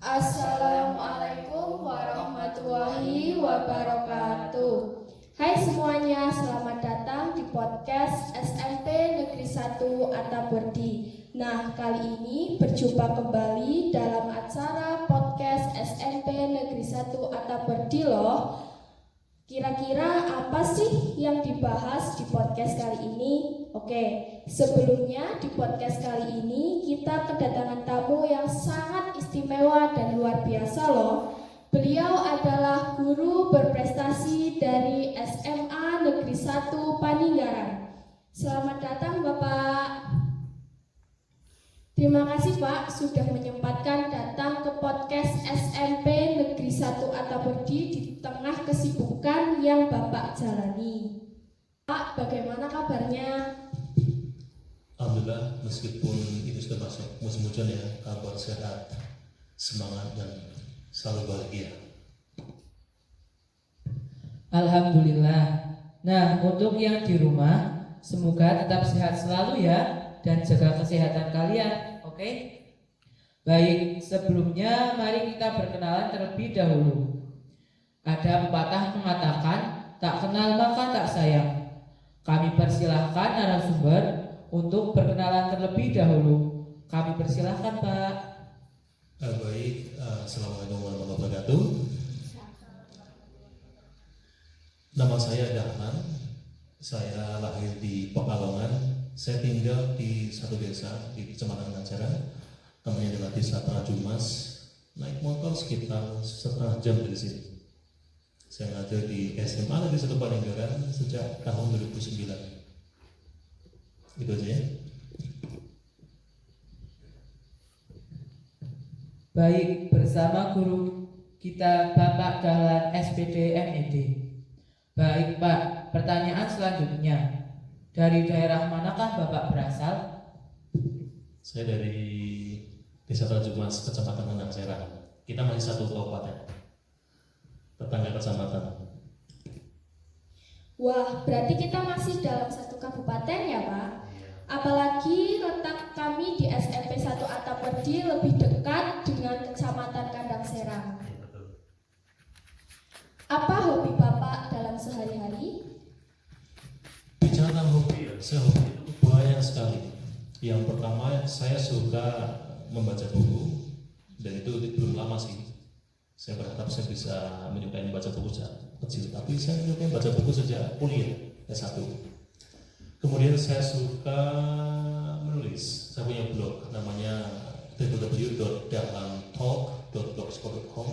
Assalamualaikum warahmatullahi wabarakatuh. Hai semuanya, selamat datang di podcast SMP Negeri 1 Atabordi. Nah, kali ini berjumpa kembali dalam acara podcast SMP Negeri 1 Atabordi loh. Kira-kira apa sih yang dibahas di podcast kali ini? Oke, sebelumnya di podcast kali ini kita kedatangan tamu yang sangat istimewa dan luar biasa loh. Beliau adalah guru berprestasi dari SMA Negeri 1 Paninggaran. Selamat datang Bapak. Terima kasih Pak sudah menyempatkan datang ke podcast SMP Negeri 1 Atabordi di tengah kesibukan yang Bapak jalani. Pak, bagaimana kabarnya? Alhamdulillah, meskipun itu sudah masuk musim hujan ya, kabar sehat, semangat dan selalu bahagia. Alhamdulillah. Nah, untuk yang di rumah, semoga tetap sehat selalu ya dan jaga kesehatan kalian. Oke? Baik, sebelumnya mari kita berkenalan terlebih dahulu. Ada pepatah mengatakan, tak kenal maka tak sayang. Kami persilahkan narasumber untuk berkenalan terlebih dahulu. Kami persilahkan Pak. Assalamualaikum warahmatullahi wabarakatuh. Nama saya Dahlan. Saya lahir di Pekalongan. Saya tinggal di satu desa di Kecamatan Ngajaran, namanya adalah Desa Terajumas. Naik motor sekitar setengah jam dari sini. Saya ngajar di SMA Negeri 1 Paninggaran sejak tahun 2009. Itu aja ya. Baik, bersama guru kita Bapak Dahlan SPD MED. Baik Pak, pertanyaan selanjutnya. Dari daerah manakah Bapak berasal? Saya dari Desa Terajumas, Kecamatan Kendang Serang. Kita masih satu kabupaten, tetangga kecamatan. Wah, berarti kita masih dalam satu kabupaten ya Pak? Apalagi letak kami di SMP 1 Atabordi lebih dekat dengan Kecamatan Kandang Serang. Apa hobi Bapak dalam sehari-hari? Bicara hobi ya, saya hobi itu banyak sekali. Yang pertama, saya suka membaca buku, dan itu belum lama sih. Saya berharap saya bisa menyukai membaca buku sejak kecil, tapi saya menyukai membaca buku sejak kuliah S1. Kemudian saya suka menulis. Saya punya blog namanya www.dahlantalk.blogspot.com,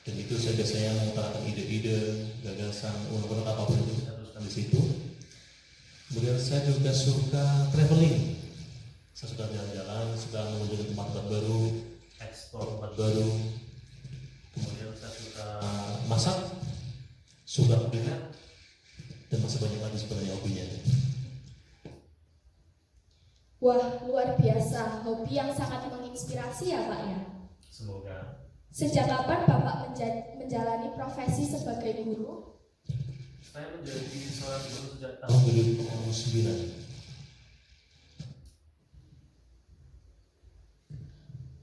dan itu saya biasanya mengutarakan ide-ide, gagasan, ungkapan apapun itu kita teruskan di situ. Kemudian saya juga suka traveling. Saya suka jalan-jalan, suka mengunjungi tempat baru, eksplor tempat baru. Kemudian saya suka masak, suka kuliner, dan masih banyak lagi sebenarnya hobinya. Wah, luar biasa. Hobi yang sangat menginspirasi ya Pak ya? Semoga. Sejak kapan Bapak menjalani profesi sebagai guru? Saya menjadi seorang guru sejak tahun 2009.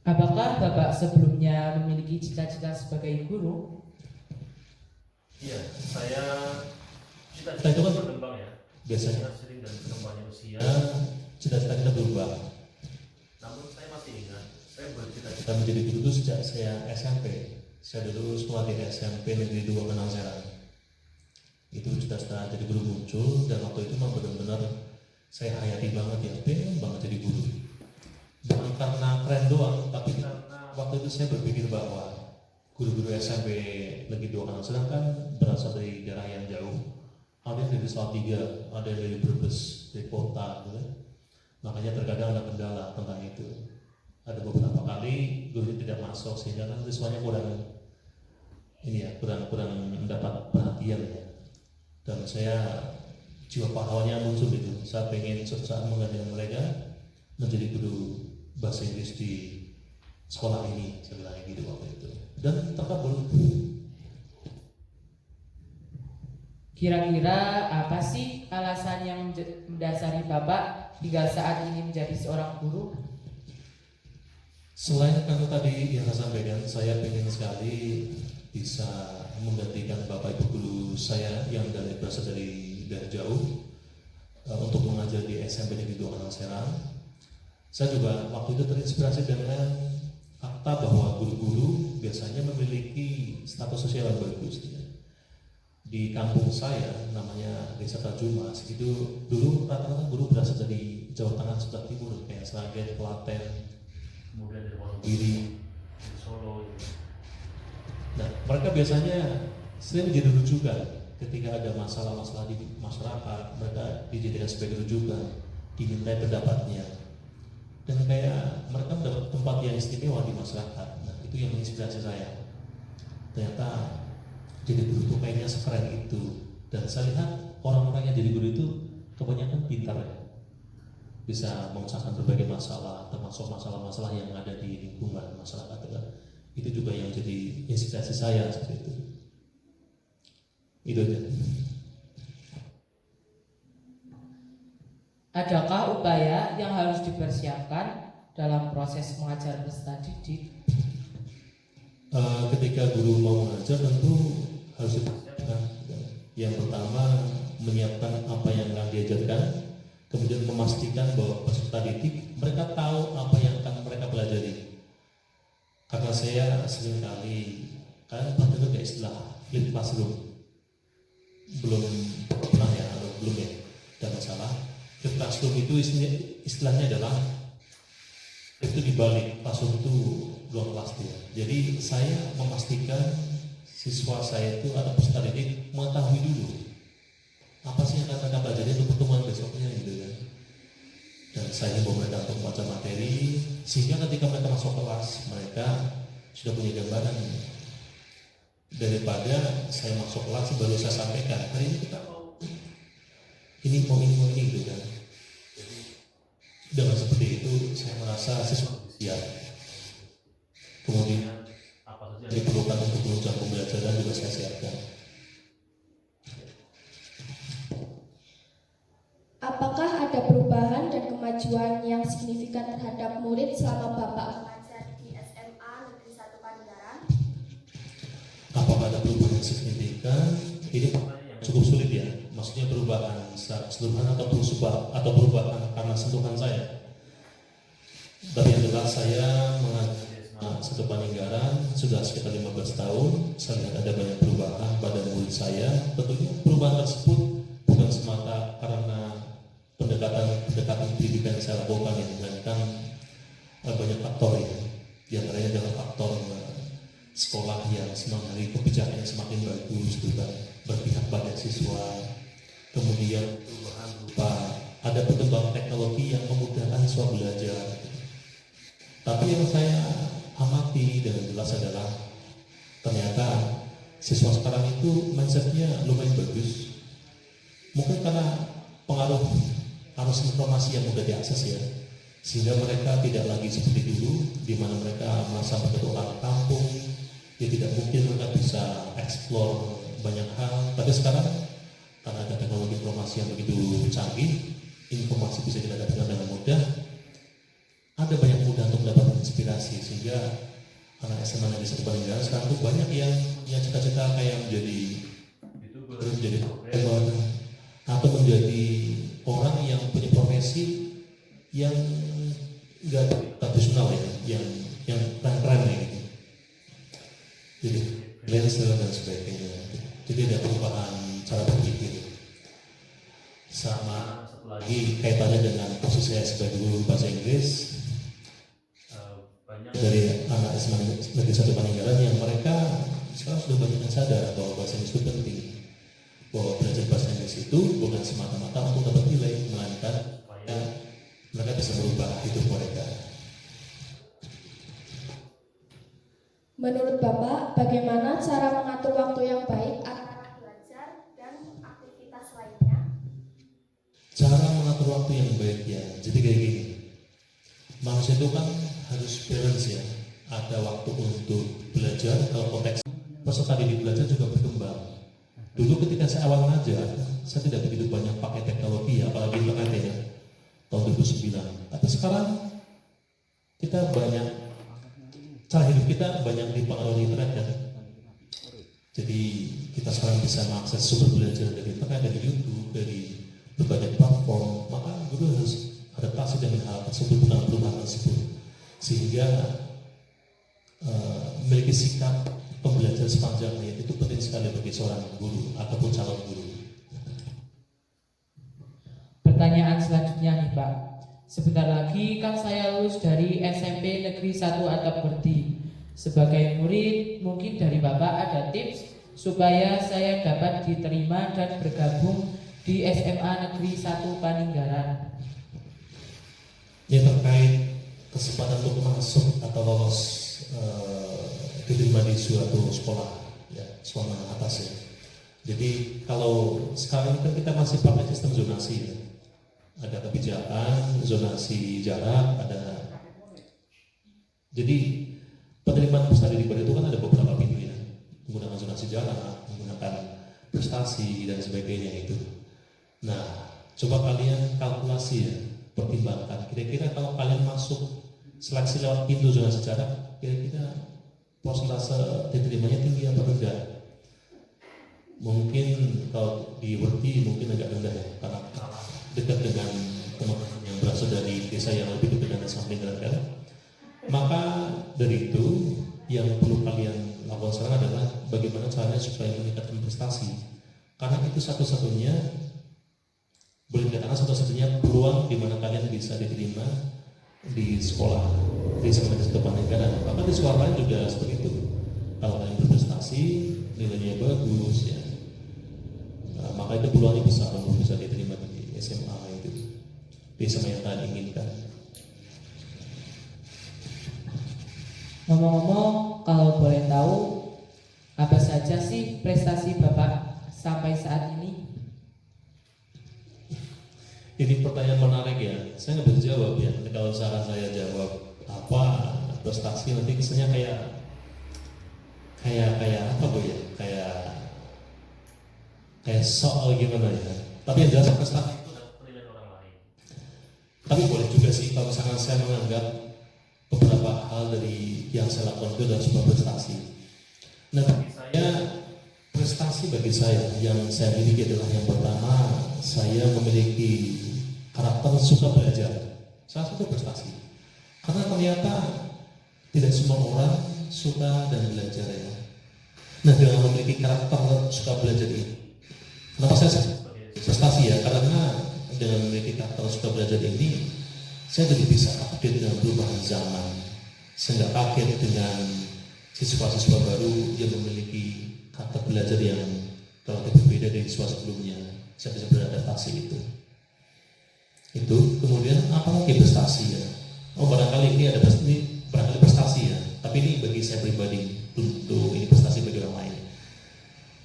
Apakah Bapak sebelumnya memiliki cita-cita sebagai guru? Iya, saya cita-cita itu kan berkembang ya. Biasanya sering dan berkembangnya usia, cita-cita kita berubah. Namun saya masih ingat, saya bercita-cita menjadi guru itu sejak saya SMP. Saya dulu sekolah di SMP Negeri 2 Kendang Serang. Itu cita-cita jadi guru muncul, dan waktu itu memang benar-benar saya hayati banget ya, pengen banget jadi guru. Bukan karena keren doang, tapi karena waktu itu saya berpikir bahwa guru-guru SMP Negeri 2 Kendang Serang kan berasal dari daerah yang jauh. Ada yang dari Salatiga, ada yang dari Brebes, dari kota gitu. Makanya terkadang ada kendala tentang itu. Ada beberapa kali guru tidak masuk sehingga kan siswanya kurang mendapat perhatian ya. Dan saya jiwa pahlawannya muncul gitu. Saya pengen suatu saat menggantikan mereka menjadi guru bahasa Inggris di sekolah ini, saya bilang gitu waktu itu. Dan terkabul. Kira-kira apa sih alasan yang mendasari Bapak hingga saat ini menjadi seorang guru? Selain karena tadi yang saya sampaikan, saya ingin sekali bisa menggantikan Bapak Ibu guru saya yang berasal dari jauh untuk mengajar di SMP Negeri 2 Karang Serang. Saya juga waktu itu terinspirasi dengan fakta bahwa guru-guru biasanya memiliki status sosial yang bagus. Di kampung saya, namanya Desa Tajumas, itu dulu rata-rata guru berasal dari Jawa Tengah sebelah timur, kayak Sragen, Klaten, kemudian dari Wonogiri, dari Solo. Nah, mereka biasanya sering menjadi rujukan ketika ada masalah-masalah di masyarakat. Mereka dijadikan sebagai rujukan, dimintai pendapatnya, dan kayak mereka mendapat tempat yang istimewa di masyarakat. Nah, itu yang menginspirasi saya. Ternyata jadi guru itu kayaknya sekeren itu, dan saya lihat orang-orang yang jadi guru itu kebanyakan pintar ya, bisa mengusahakan berbagai masalah, termasuk masalah-masalah yang ada di lingkungan masyarakat. Itu juga yang jadi inspirasi saya seperti itu. Itu aja. Adakah upaya yang harus dipersiapkan dalam proses mengajar peserta didik? Ketika guru mau mengajar tentu harus dipersiapkan. Yang pertama, menyiapkan apa yang akan diajarkan, kemudian memastikan bahwa peserta didik mereka tahu apa yang akan mereka pelajari. Karena saya seringkali kalian pernah dengar istilah flip classroom? Belum pernah ya, atau belum ya? Tidak masalah. Flip classroom itu istilahnya adalah itu dibalik classroom itu ruang kelas dia. Jadi saya memastikan siswa saya itu atau peserta didik mengetahui dulu apa sih yang akan mereka pelajari untuk pertemuan besoknya gitu kan. Dan saya himbau mereka untuk membaca materi sehingga ketika mereka masuk kelas mereka sudah punya gambaran, daripada saya masuk kelas baru saya sampaikan hari ini kita mau ini gitu kan. Jadi dengan seperti itu saya merasa siswa siap. Kemudian apa saja yang diperlukan untuk menunjang pembelajaran juga saya siapkan. Apakah ada perubahan dan kemajuan yang signifikan terhadap murid selama Bapak mengajar di SMA Negeri 1 Pangandaran? Apakah ada perubahan yang signifikan? Ini cukup sulit ya. Maksudnya perubahan keseluruhan atau perubahan karena sentuhan saya. Tapi yang jelas saya mengajar satu Pangandaran sudah sekitar 15 tahun. Saya lihat ada banyak perubahan pada murid saya. Tentunya perubahan tersebut bukan semata karena pendekatan pendidikan yang saya lakukan yang melainkan banyak faktor ya. Di antaranya adalah faktor sekolah yang semakin hari kebijakan yang semakin bagus juga berpihak pada siswa. Kemudian perubahan berupa ada perkembangan teknologi yang memudahkan siswa belajar. Tapi yang saya amati dengan jelas adalah ternyata siswa sekarang itu mindsetnya lumayan bagus. Mungkin karena pengaruh arus informasi yang mudah diakses ya, sehingga mereka tidak lagi seperti dulu di mana mereka merasa menjadi orang kampung, ya tidak mungkin mereka bisa eksplor banyak hal. Tapi sekarang karena ada teknologi informasi yang begitu canggih, informasi bisa kita dapatkan dengan mudah. Ada banyak mudah untuk mendapatkan inspirasi, sehingga anak SMA Negeri 1 Pangandaran sekarang tuh banyak yang punya cita-cita kayak menjadi YouTuber, menjadi programmer, atau menjadi orang yang punya profesi yang enggak tradisional ya, yang keren-keren ya gitu. Jadi freelancer dan sebagainya. Jadi ada perubahan cara berpikir. Sama satu lagi kaitannya dengan posisi saya sebagai guru bahasa Inggris. Banyak dari anak SMA Negeri 1 Pangandaran yang mereka sekarang sudah banyak yang sadar bahwa bahasa Inggris itu penting. Bahwa belajar bahasa Inggris itu bukan semata-mata untuk dapat nilai, melainkan supaya mereka bisa merubah hidup mereka. Menurut Bapak, bagaimana cara mengatur waktu yang baik antara belajar dan aktivitas lainnya? Cara mengatur waktu yang baik ya, jadi kayak gini. Manusia itu kan harus balance ya. Ada waktu untuk belajar, kalau konteks peserta didik belajar juga berkembang. Dulu ketika saya awal mengajar, saya tidak begitu banyak pakai teknologi ya, apalagi internet ya, tahun 2009. Tapi sekarang kita banyak cara hidup kita banyak dipengaruhi internet kan. Jadi kita sekarang bisa mengakses sumber belajar dari internet, dari YouTube, dari berbagai platform. Maka guru harus adaptasi dengan hal tersebut, dengan perubahan tersebut, sehingga memiliki sikap pembelajaran sepanjang hayat itu penting sekali bagi seorang guru ataupun calon guru. Pertanyaan selanjutnya nih Pak. Sebentar lagi kan saya lulus dari SMP Negeri 1 Atap Berdi. Sebagai murid, mungkin dari Bapak ada tips supaya saya dapat diterima dan bergabung di SMA Negeri 1 Paninggaran. Yang terkait kesempatan untuk masuk atau lolos diterima di suatu sekolah, ya, sekolah menengah atas ya. Jadi kalau sekarang ini kan kita masih pakai sistem zonasi ya. Ada kebijakan zonasi jarak, ada. Jadi penerimaan peserta didik baru itu kan ada beberapa pintu ya, menggunakan zonasi jarak, menggunakan prestasi dan sebagainya itu. Nah, coba kalian kalkulasi ya, pertimbangkan. Kira-kira kalau kalian masuk seleksi lewat pintu zonasi jarak, kira-kira persentase diterimanya tinggi atau rendah? Mungkin kalau di Werdi mungkin agak rendah ya, karena dekat dengan teman-teman yang berasal dari desa yang lebih dekat dengan samping kan. Maka dari itu yang perlu kalian lakukan sekarang adalah bagaimana caranya supaya meningkatkan prestasi, karena itu satu-satunya, boleh dikatakan satu-satunya peluang di mana kalian bisa diterima di sekolah di sekolah Paninggaran. Bahkan di sekolah lain juga seperti itu. Kalau kalian berprestasi, nilainya bagus ya, nah, maka itu peluangnya bisa untuk bisa diterima di SMA itu, di SMA yang kalian inginkan. Ngomong-ngomong, kalau boleh tahu, apa saja sih prestasi Bapak sampai saat ini? Ini pertanyaan menarik ya. Saya nggak bisa jawab ya. Nanti kalau misalkan saya jawab apa prestasi, nanti kesannya kayak apa bu ya? Kayak soal gimana ya. Tapi yang jelas prestasi itu adalah penilaian orang lain. Tapi boleh juga sih kalau misalkan saya menganggap beberapa hal dari yang saya lakukan itu adalah sebuah prestasi. Nah, bagi saya prestasi bagi saya yang saya miliki adalah yang pertama, saya memiliki karakter suka belajar. Salah satu prestasi. Karena ternyata tidak semua orang suka dan belajar ya. Nah, dengan memiliki karakter suka belajar ini, kenapa saya sebagai prestasi ya? Karena dengan memiliki karakter suka belajar ini, saya jadi bisa update dengan perubahan zaman. Saya nggak kaget dengan siswa-siswa baru yang memiliki karakter belajar yang relatif berbeda dari siswa sebelumnya. Saya bisa beradaptasi itu. Kemudian apalagi prestasi ya? Oh, barangkali ini ada barangkali prestasi ya. Tapi ini bagi saya pribadi, tentu ini prestasi bagi orang lain.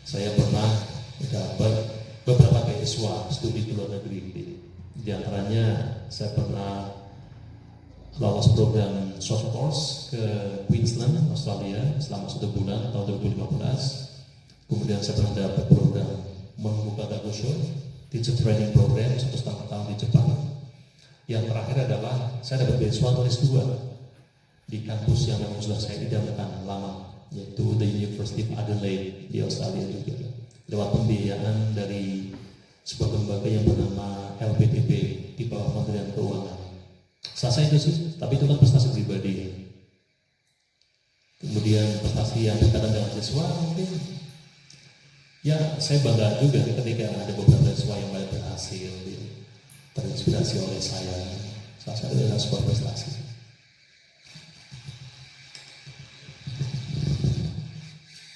Saya pernah dapat beberapa beasiswa studi di luar negeri. Di antaranya saya pernah lolos program short course ke Queensland, Australia selama 1 bulan tahun 2015. Kemudian saya pernah dapat program membuka Gakusho, teacher training program 1,5 tahun di Jepang. Yang terakhir adalah saya dapat beasiswa tulis 2 di kampus yang memang sudah saya idamkan lama, yaitu the University of Adelaide di Australia juga, lewat pembiayaan dari sebuah lembaga yang bernama LPDP di bawah Kementerian Keuangan. Saya itu sih, tapi itu kan prestasi pribadi. Kemudian prestasi yang berkaitan dengan siswa mungkin, ya saya bangga juga ketika ada beberapa siswa yang banyak berhasil, terinspirasi oleh saya. Salah satu adalah sebuah prestasi.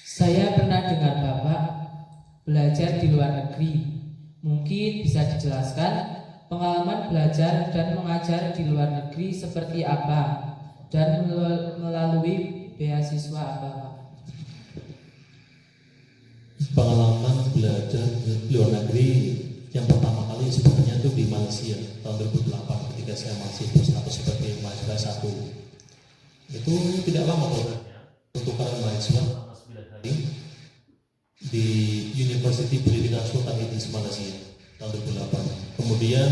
Saya pernah dengar Bapak belajar di luar negeri. Mungkin bisa dijelaskan pengalaman belajar dan mengajar di luar negeri seperti apa dan melalui beasiswa apa, Pak? Pengalaman belajar di luar negeri yang pertama kali sebenarnya itu di Malaysia tahun 2008 ketika saya masih berstatus sebagai mahasiswa 1. Itu tidak lama programnya, pertukaran mahasiswa selama 9 hari di University Pendidikan Sultan Idris Malaysia tahun 2008. Kemudian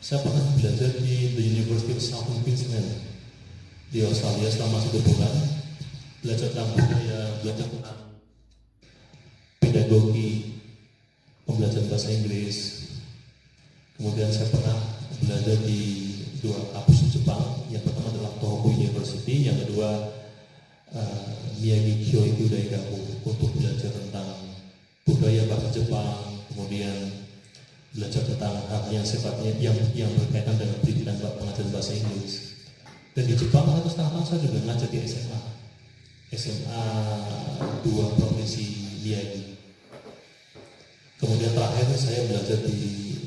saya pernah belajar di the University of Southern Queensland di Australia selama 1 bulan. belajar tentang budaya, belajar tentang pedagogi, pembelajaran bahasa Inggris. Kemudian saya pernah belajar di 2 kampus di Jepang. Yang pertama adalah Tohoku University, yang kedua Miyagi Kyoiku Daigaku, untuk belajar tentang budaya bahasa Jepang, kemudian belajar tentang hal yang sifatnya yang berkaitan dengan pendidikan pengajaran bahasa Inggris. Dan di Jepang 1,5 tahun saya juga ngajar di SMA 2 Provinsi Miyagi. Kemudian terakhir saya belajar di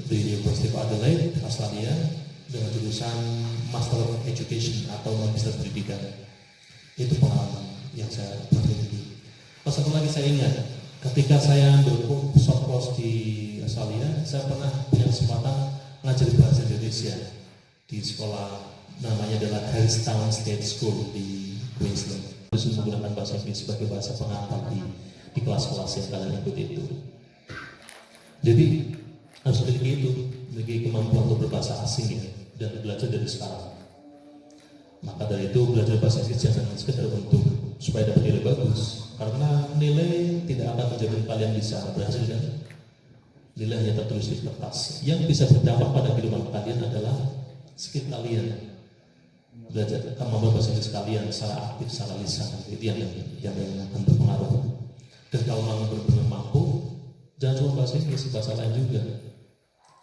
University of Adelaide, Australia, dengan jurusan Master of Education atau Magister Pendidikan. Itu pengalaman yang saya miliki. Satu lagi saya ingat, ketika saya ambil short course di Australia, saya pernah punya kesempatan ngajar bahasa Indonesia di sekolah namanya adalah Harristown State School di Queensland. Terus menggunakan bahasa Inggris sebagai bahasa pengantar di kelas-kelas yang kalian ikut itu. Jadi harus memiliki kemampuan untuk berbahasa asing ya, dan belajar dari sekarang. Maka dari itu belajar bahasa Inggris jangan sekedar untuk supaya dapat nilai bagus, karena nilai tidak akan menjadikan kalian bisa berhasil kan? Nilai hanya tertulis di kertas. Yang bisa berdampak pada kehidupan kalian adalah skill kalian. Belajar kemampuan bahasa Inggris kalian secara aktif, secara lisan, itu yang akan berpengaruh. Dan kalau memang benar-benar mampu, jangan cuma bahasa Inggris, bahasa lain juga.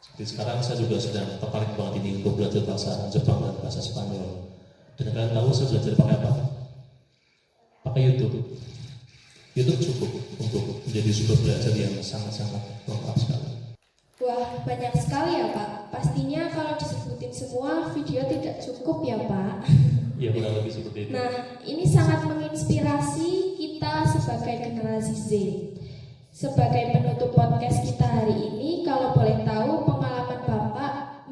Seperti sekarang saya juga sedang tertarik banget ini untuk belajar bahasa Jepang dan bahasa Spanyol. Dan kalian tahu saya belajar pakai apa? Pakai YouTube. YouTube cukup untuk menjadi sumber belajar yang sangat-sangat lengkap sekali. Wah, banyak sekali ya Pak. Pastinya kalau disebutin semua video tidak cukup ya Pak. Ya kurang lebih seperti itu. Nah, ini sangat menginspirasi kita sebagai generasi Z. Sebagai penutup podcast kita hari ini, kalau boleh tahu pengalaman Bapak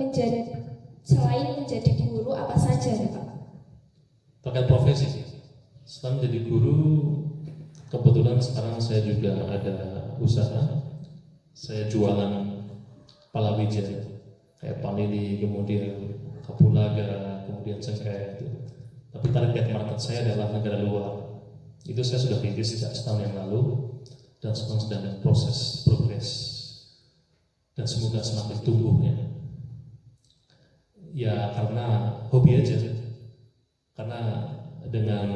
selain menjadi guru apa saja nih Pak? Terkait profesi, setelah menjadi guru, kebetulan sekarang saya juga ada usaha. Saya jualan palawija, kayak panini, kemudian kapulaga, kemudian cengkeh. Tapi target market saya adalah negara luar. Itu saya sudah rintis sejak setahun yang lalu, dan sekarang sedang proses progres, dan semoga semakin tumbuhnya. Ya karena hobi aja. Karena dengan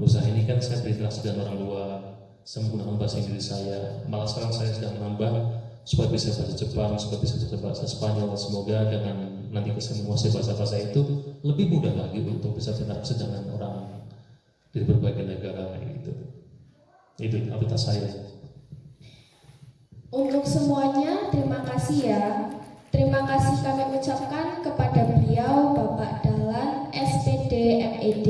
usaha ini kan saya berinteraksi dengan orang luar, saya menggunakan bahasa Inggris saya. Malah sekarang saya sedang menambah supaya bisa bahasa Jepang, supaya bisa bahasa Spanyol. Semoga dengan nanti saya menguasai bahasa-bahasa itu lebih mudah lagi untuk bisa berinteraksi dengan orang dari berbagai negara gitu. Itu aktivitas saya. Untuk semuanya, terima kasih ya. Terima kasih kami ucapkan kepada beliau Bapak Dahlan SPD MED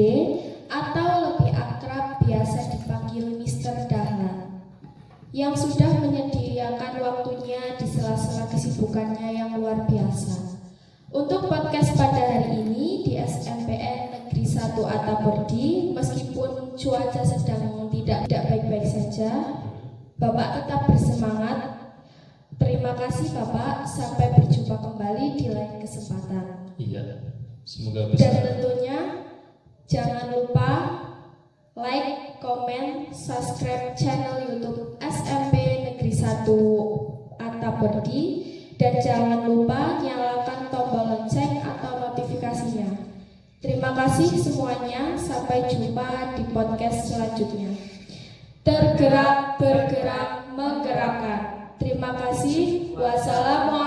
atau lebih akrab biasa dipanggil Mr. Dahlan, yang sudah menyediakan waktunya di sela-sela kesibukannya yang luar biasa. Untuk podcast pada hari ini di SMPN Negeri 1 Atapordi, meskipun cuaca sedang tidak baik-baik saja, Bapak tetap bersemangat. Terima kasih Bapak, sampai berjumpa kembali di lain kesempatan. Iya, semoga bisa. Dan tentunya jangan lupa like, komen, subscribe channel YouTube SMP Negeri 1 Atapordi, dan jangan lupa nyalakan tombol lonceng atau notifikasinya. Terima kasih semuanya, sampai jumpa di podcast selanjutnya. Tergerak, bergerak, menggerakkan. Terima kasih. Wassalamualaikum